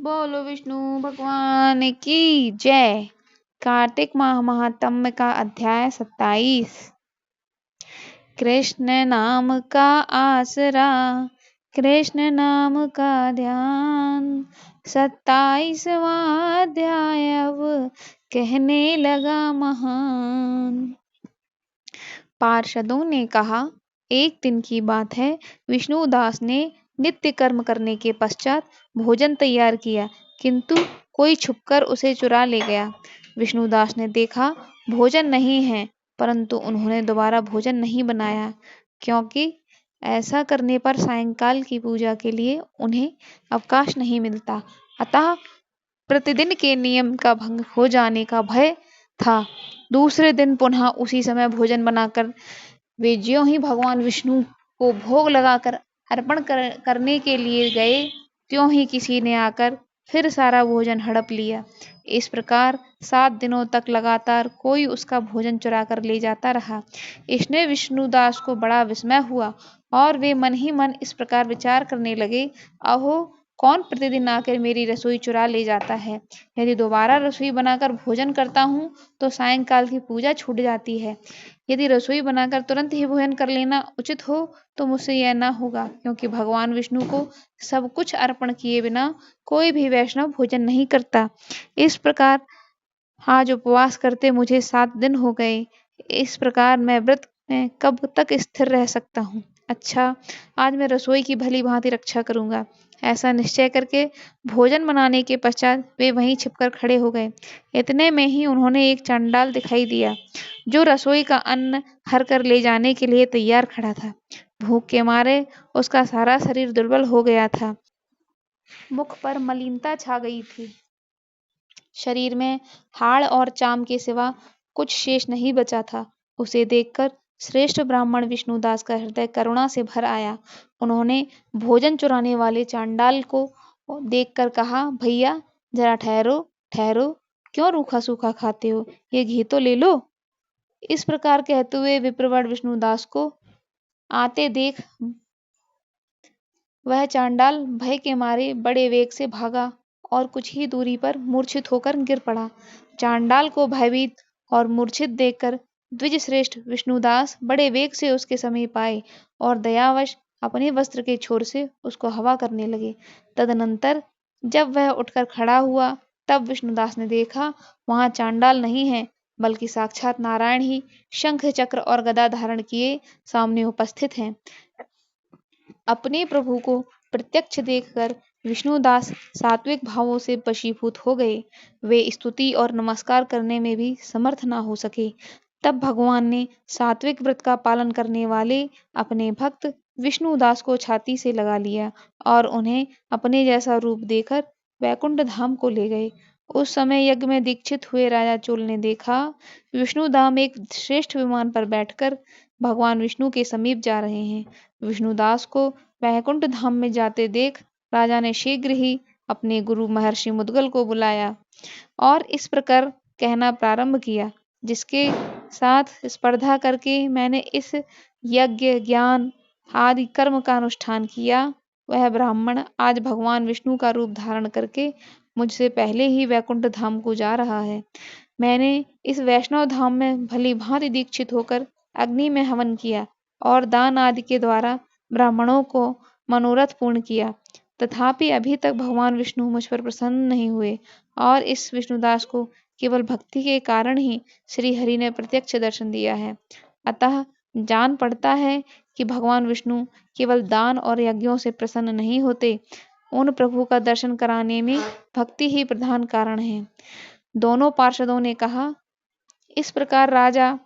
बोलो विष्णु भगवान की जय। कार्तिक माह महात्म्य का अध्याय 27। कृष्ण नाम का आसरा, कृष्ण नाम का ध्यान। 27वां अध्याय अब कहने लगा महान। पार्षदों ने कहा, एक दिन की बात है, विष्णुदास ने नित्य कर्म करने के पश्चात भोजन तैयार किया, किंतु कोई छुपकर उसे चुरा ले गया। विष्णुदास ने देखा भोजन नहीं है, परंतु उन्होंने दोबारा भोजन नहीं बनाया, क्योंकि ऐसा करने पर सायंकाल की पूजा के लिए उन्हें अवकाश नहीं मिलता। अतः प्रतिदिन के नियम का भंग हो जाने का भय था। दूसरे दिन पुनः उसी समय भोजन बनाकर वे ज्यों ही भगवान विष्णु को भोग लगाकर अर्पण करने के लिए गए, त्यों ही किसी ने आकर फिर सारा भोजन हड़प लिया। इस प्रकार 7 दिनों तक लगातार कोई उसका भोजन चुरा कर ले जाता रहा। इसने विष्णुदास को बड़ा विस्मय हुआ और वे मन ही मन इस प्रकार विचार करने लगे, अहो, कौन प्रतिदिन आकर मेरी रसोई चुरा ले जाता है। यदि दोबारा रसोई बनाकर भोजन करता हूँ तो सायंकाल की पूजा छूट जाती है। यदि रसोई बनाकर तुरंत ही भोजन कर लेना उचित हो तो मुझसे यह न होगा, क्योंकि भगवान विष्णु को सब कुछ अर्पण किए बिना कोई भी वैष्णव भोजन नहीं करता। इस प्रकार आज उपवास करते मुझे 7 दिन हो गए। इस प्रकार मैं व्रत में कब तक स्थिर रह सकता हूँ। अच्छा, आज मैं रसोई की भली भांति रक्षा करूंगा। ऐसा निश्चय करके भोजन बनाने के पश्चात वे वहीं छिपकर खड़े हो गए। इतने में ही उन्होंने एक चांडाल दिखाई दिया, जो रसोई का अन्न हर कर ले जाने के लिए तैयार खड़ा था। भूख के मारे उसका सारा शरीर दुर्बल हो गया था। मुख पर मलिनता छा गई थी। शरीर में हाड़ और चाम के सिवा कुछ शेष नहीं बचा था। उसे देखकर श्रेष्ठ ब्राह्मण विष्णुदास का हृदय करुणा से भर आया। उन्होंने भोजन चुराने वाले चांडाल को देखकर कहा, भैया जरा ठहरो ठहरो, क्यों रूखा सूखा खाते हो, ये घी तो ले लो। इस प्रकार कहते हुए विप्रवर विष्णुदास को आते देख वह चांडाल भय के मारे बड़े वेग से भागा और कुछ ही दूरी पर मूर्छित होकर गिर पड़ा। चांडाल को भयभीत और मूर्छित देखकर द्विज श्रेष्ठ विष्णुदास बड़े वेग से उसके समीप आए और दयावश अपने वस्त्र के छोर से उसको हवा करने लगे। तदनंतर जब वह उठकर खड़ा हुआ, तब विष्णुदास ने देखा वहां चांडाल नहीं है, बल्कि साक्षात नारायण ही शंख चक्र और गदा धारण किए सामने उपस्थित हैं। अपने प्रभु को प्रत्यक्ष देखकर विष्णुदास सात्विक भावों से वशीभूत हो गए। वे स्तुति और नमस्कार करने में भी समर्थ न हो सके। तब भगवान ने सात्विक व्रत का पालन करने वाले अपने भक्त विष्णुदास को छाती से लगा लिया और उन्हें अपने जैसा रूप देकर वैकुंठ धाम को ले गए। उस समय यज्ञ में दीक्षित हुए राजा चोल ने देखा विष्णुधाम एक श्रेष्ठ विमान पर बैठकर भगवान विष्णु के समीप जा रहे हैं। विष्णुदास को वैकुंठ धाम में जाते देख राजा ने शीघ्र ही अपने गुरु महर्षि मुद्गल को बुलाया और इस प्रकार कहना प्रारंभ किया, जिसके साथ स्पर्धा करके मैंने इस यज्ञ ज्ञान आदि कर्म का अनुष्ठान किया, वह ब्राह्मण आज भगवान विष्णु का रूप धारण करके मुझसे पहले ही वैकुंठ धाम को जा रहा है। मैंने इस वैष्णव धाम में भली भांति दीक्षित होकर अग्नि में हवन किया और दान आदि के द्वारा ब्राह्मणों को मनोरथ पूर्ण किया, तथापि अभी तक भगवान विष्णु मुझ पर प्रसन्न नहीं हुए और इस विष्णुदास को केवल भक्ति के कारण ही श्री हरि ने प्रत्यक्ष दर्शन दिया है। अतः जान पड़ता है कि भगवान विष्णु केवल दान और यज्ञों से प्रसन्न नहीं होते, उन प्रभु का दर्शन कराने में भक्ति ही प्रधान कारण है। दोनों पार्षदों ने कहा, इस प्रकार राजा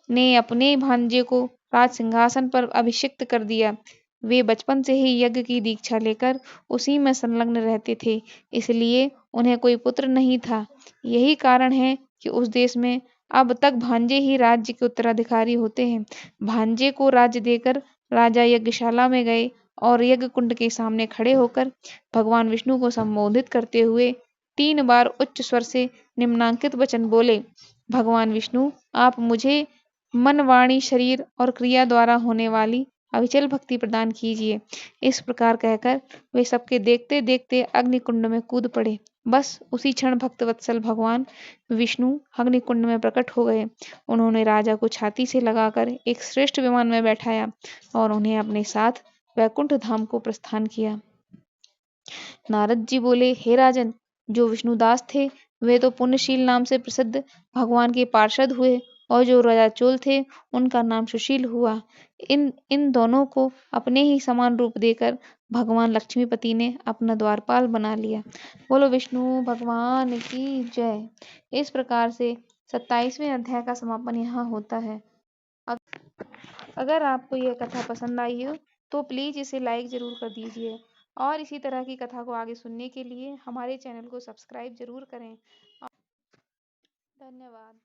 ने अपने भांजे को राज सिंहासन पर अभिषिक्त कर दिया। वे बचपन से ही यज्ञ की दीक्षा लेकर उसी में संलग्न रहते थे, इसलिए उन्हें कोई पुत्र नहीं था। यही कारण है कि उस देश में अब तक भांजे ही राज्य के उत्तराधिकारी होते हैं। भांजे को राज्य देकर राजा यज्ञशाला में गए और यज्ञ कुंड के सामने खड़े होकर भगवान विष्णु को संबोधित करते हुए 3 बार उच्च स्वर से निम्नांकित वचन बोले, भगवान विष्णु, आप मुझे मन वाणी शरीर और क्रिया द्वारा होने वाली अविचल भक्ति प्रदान कीजिए। इस प्रकार कहकर वे सबके देखते देखते अग्निकुंड में कूद पड़े। बस उसी क्षण भक्तवत्सल भगवान विष्णु अग्निकुंड में प्रकट हो गए। उन्होंने राजा को छाती से लगाकर एक श्रेष्ठ विमान में बैठाया और उन्हें अपने साथ वैकुंठ धाम को प्रस्थान किया। नारद जी बोले, हे राजन, जो विष्णुदास थे वे तो पुण्यशील नाम से प्रसिद्ध भगवान के पार्षद हुए और जो राजा चोल थे उनका नाम सुशील हुआ। इन दोनों को अपने ही समान रूप देकर भगवान लक्ष्मीपति ने अपना द्वारपाल बना लिया। बोलो विष्णु भगवान की जय। इस प्रकार से 27वें अध्याय का समापन यहाँ होता है। अगर आपको यह कथा पसंद आई हो तो प्लीज़ इसे लाइक ज़रूर कर दीजिए और इसी तरह की कथा को आगे सुनने के लिए हमारे चैनल को सब्सक्राइब ज़रूर करें। धन्यवाद।